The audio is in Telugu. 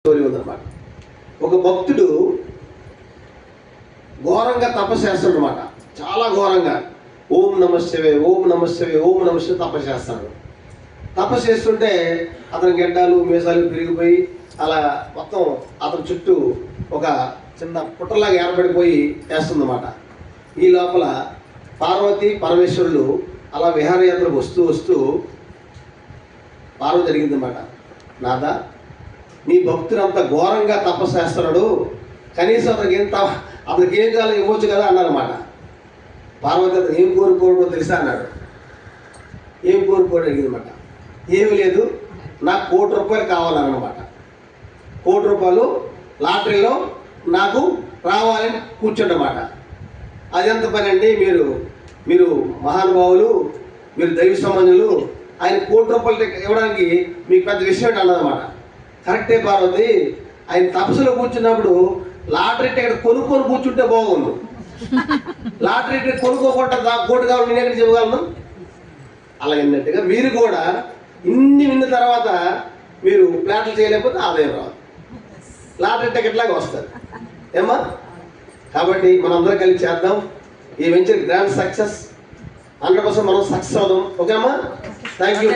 స్టోరీ ఉందన్నమాట. ఒక భక్తుడు ఘోరంగా తపస్సు చేస్తాడనమాట. చాలా ఘోరంగా ఓం నమః శివాయ, ఓం నమః శివాయ, ఓం నమః శివాయ తపస్సు చేస్తాడు. తపస్సు చేస్తుంటే అతని గడ్డాలు మీసాలు పెరిగిపోయి అలా మొత్తం అతని చుట్టూ ఒక చిన్న పుట్టలాగా ఏర్పడిపోయి వేస్తుందన్నమాట. ఈ లోపల పార్వతి పరమేశ్వరులు అలా విహారయాత్రకు వస్తూ వస్తూ పార్వతి జరిగిందన్నమాట. నాదా, నీ భక్తుడు అంత ఘోరంగా తపస్సు చేస్తున్నాడు, కనీసం అతనికి ఏం కాలం ఇవ్వచ్చు కదా అన్నారన్నమాట. పార్వతి అతను ఏం కోరుకోవడో తెలుసా అన్నాడు. ఏం కోరుకోవడం అడిగిందన్నమాట. ఏమి లేదు, నాకు ₹1,00,00,000 కావాలన్నమాట. ₹1,00,00,000 లాటరీలో నాకు రావాలని కూర్చోండమాట. అదెంత పని అండి, మీరు మహానుభావులు, మీరు దైవ సంబంధులు, ఆయన ₹1,00,00,000 ఇవ్వడానికి మీకు పెద్ద విషయం అన్నదన్నమాట. కరెక్టే పార్వతి, ఆయన తపస్సులో కూర్చున్నప్పుడు లాటరీ టికెట్ కొనుక్కొని కూర్చుంటే బాగుండు. లాటరీ టికెట్ కొనుక్కోకుండా కోటి కావాలి నేను ఎక్కడ చెప్పగలను. అలా విన్నట్టుగా మీరు కూడా ఇన్ని విన్న తర్వాత మీరు ప్లాట్లు చేయలేకపోతే ఆదాయం రాదు, లాటరీ టికెట్ లాగా వస్తుంది ఏమా. కాబట్టి మనందరం కలిసి చేద్దాం. ఈ వెంచర్ గ్రాండ్ సక్సెస్ 100% మనం సక్సెస్ అవుదాం. ఓకేమ్మా. Thank you.